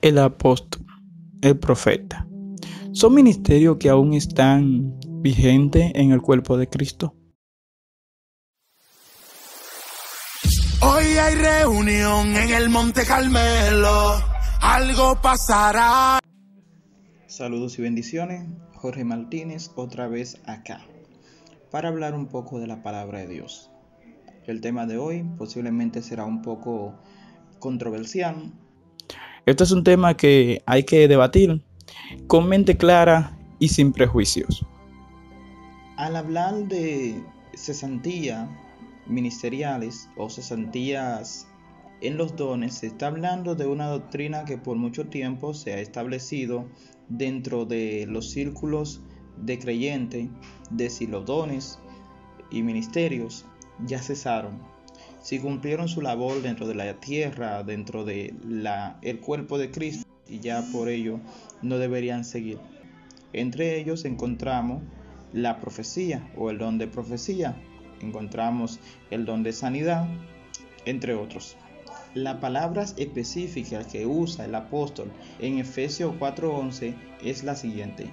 El apóstol, el profeta, son ministerios que aún están vigentes en el cuerpo de Cristo. Hoy hay reunión en el Monte Carmelo, algo pasará. Saludos y bendiciones, Jorge Martínez otra vez acá, para hablar un poco de la palabra de Dios. El tema de hoy posiblemente será un poco controversial. Este es un tema que hay que debatir con mente clara y sin prejuicios. Al hablar de cesantía ministeriales o cesantías en los dones, se está hablando de una doctrina que por mucho tiempo se ha establecido dentro de los círculos de creyentes, de si los dones y ministerios ya cesaron, si cumplieron su labor dentro de la tierra, dentro de el cuerpo de Cristo, y ya por ello no deberían seguir. Entre ellos encontramos la profecía o el don de profecía, encontramos el don de sanidad, entre otros. Las palabras específicas que usa el apóstol en Efesios 4:11 es la siguiente: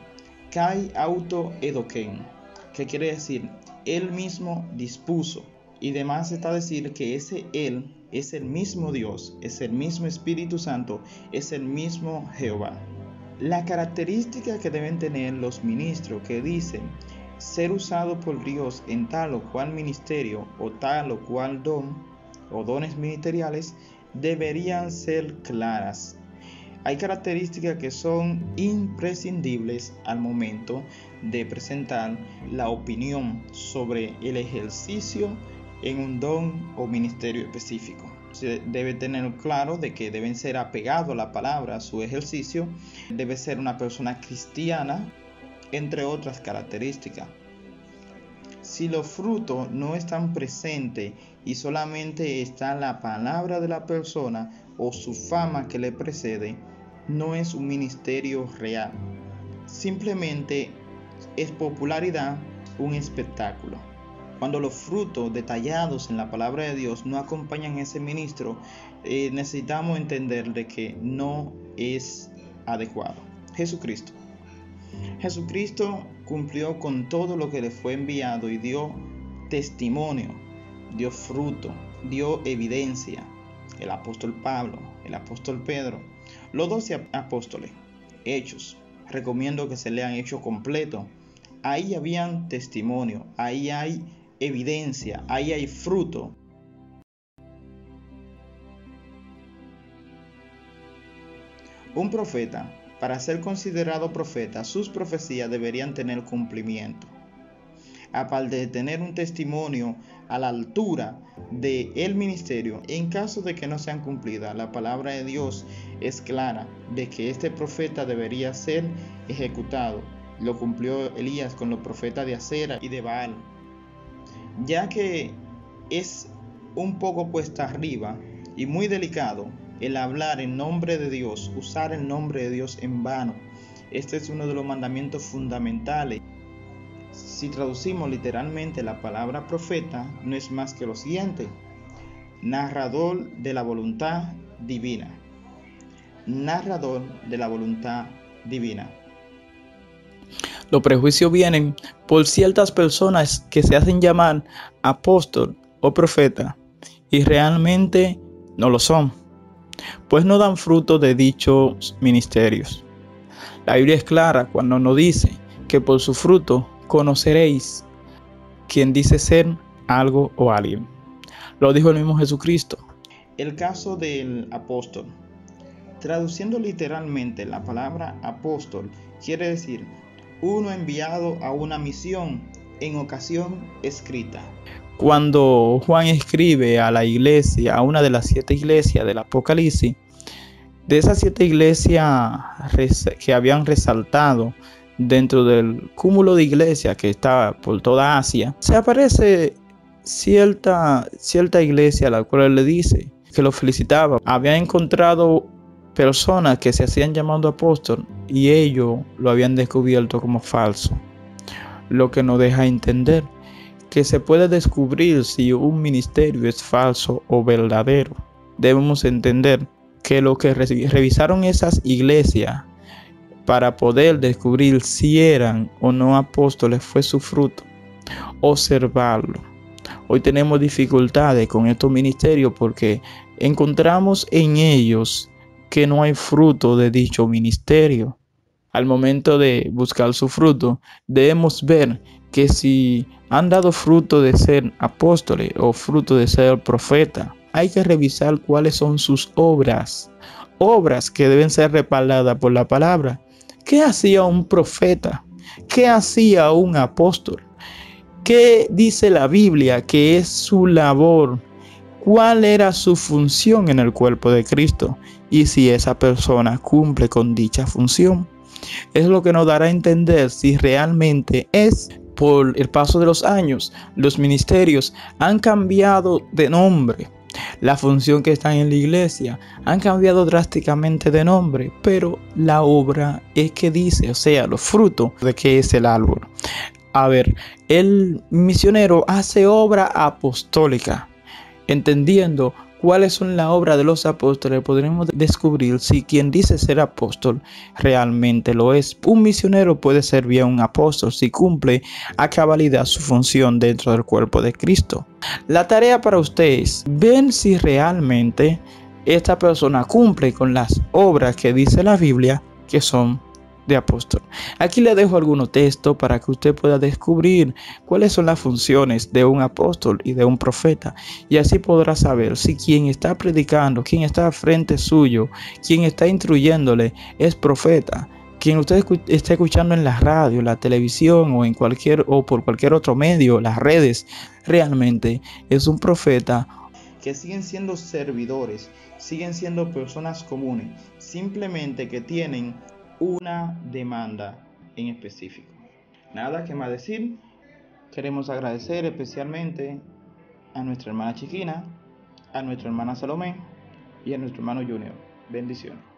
Kai auto edoken, que quiere decir él mismo dispuso. Y demás está decir que ese él es el mismo Dios, es el mismo Espíritu Santo, es el mismo Jehová. La característica que deben tener los ministros que dicen ser usado por Dios en tal o cual ministerio o tal o cual don o dones ministeriales deberían ser claras. Hay características que son imprescindibles al momento de presentar la opinión sobre el ejercicio en un don o ministerio específico. Se debe tener claro de que deben ser apegados a la palabra, a su ejercicio, debe ser una persona cristiana, entre otras características. Si los frutos no están presentes y solamente está la palabra de la persona o su fama que le precede, no es un ministerio real. Simplemente es popularidad, un espectáculo. Cuando los frutos detallados en la palabra de Dios no acompañan a ese ministro, necesitamos entender de que no es adecuado. Jesucristo cumplió con todo lo que le fue enviado y dio testimonio, dio fruto, dio evidencia. El apóstol Pablo, el apóstol Pedro, los 12 apóstoles, Hechos. Recomiendo que se lean Hechos completo. Ahí habían testimonio, ahí hay evidencia, ahí hay fruto. Un profeta, para ser considerado profeta, sus profecías deberían tener cumplimiento. Aparte de tener un testimonio a la altura del ministerio, en caso de que no sean cumplidas, la palabra de Dios es clara de que este profeta debería ser ejecutado. Lo cumplió Elías con los profetas de Acera y de Baal. Ya que es un poco cuesta arriba y muy delicado el hablar en nombre de Dios, usar el nombre de Dios en vano. Este es uno de los mandamientos fundamentales. Si traducimos literalmente la palabra profeta, no es más que lo siguiente: narrador de la voluntad divina. Narrador de la voluntad divina. Los prejuicios vienen por ciertas personas que se hacen llamar apóstol o profeta y realmente no lo son, pues no dan fruto de dichos ministerios. La Biblia es clara cuando nos dice que por su fruto conoceréis quién dice ser algo o alguien. Lo dijo el mismo Jesucristo. El caso del apóstol, traduciendo literalmente la palabra apóstol, quiere decir uno enviado a una misión en ocasión escrita. Cuando Juan escribe a la iglesia, a una de las 7 iglesias del Apocalipsis, de esas 7 iglesias que habían resaltado dentro del cúmulo de iglesias que estaba por toda Asia, se aparece cierta iglesia a la cual le dice que lo felicitaba. Había encontrado personas que se hacían llamando apóstol y ellos lo habían descubierto como falso, lo que nos deja entender que se puede descubrir si un ministerio es falso o verdadero. Debemos entender que lo que revisaron esas iglesias para poder descubrir si eran o no apóstoles fue su fruto, observarlo. Hoy tenemos dificultades con estos ministerios porque encontramos en ellos que no hay fruto de dicho ministerio. Al momento de buscar su fruto, debemos ver que si han dado fruto de ser apóstoles o fruto de ser profeta, hay que revisar cuáles son sus obras que deben ser respaldadas por la palabra. ¿Qué hacía un profeta? ¿Qué hacía un apóstol? ¿Qué dice la Biblia que es su labor? ¿Cuál era su función en el cuerpo de Cristo? Y si esa persona cumple con dicha función. Es lo que nos dará a entender si realmente es. Por el paso de los años, los ministerios han cambiado de nombre. La función que está en la iglesia han cambiado drásticamente de nombre, pero la obra es que dice, o sea, los frutos de que es el árbol. A ver, el misionero hace obra apostólica, entendiendo cuáles son las obras de los apóstoles. Podremos descubrir si quien dice ser apóstol realmente lo es. Un misionero puede ser bien un apóstol si cumple a cabalidad su función dentro del cuerpo de Cristo. La tarea para ustedes, ven si realmente esta persona cumple con las obras que dice la Biblia que son de apóstol. Aquí le dejo algunos textos para que usted pueda descubrir cuáles son las funciones de un apóstol y de un profeta, y así podrá saber si quien está predicando, quien está al frente suyo, quien está instruyéndole es profeta. Quien usted está escuchando en la radio, la televisión o por cualquier otro medio, las redes, realmente es un profeta. Que siguen siendo servidores, siguen siendo personas comunes, simplemente que tienen una demanda en específico. Nada que más decir. Queremos agradecer especialmente a nuestra hermana Chiquina, a nuestra hermana Salomé y a nuestro hermano Junior. Bendiciones.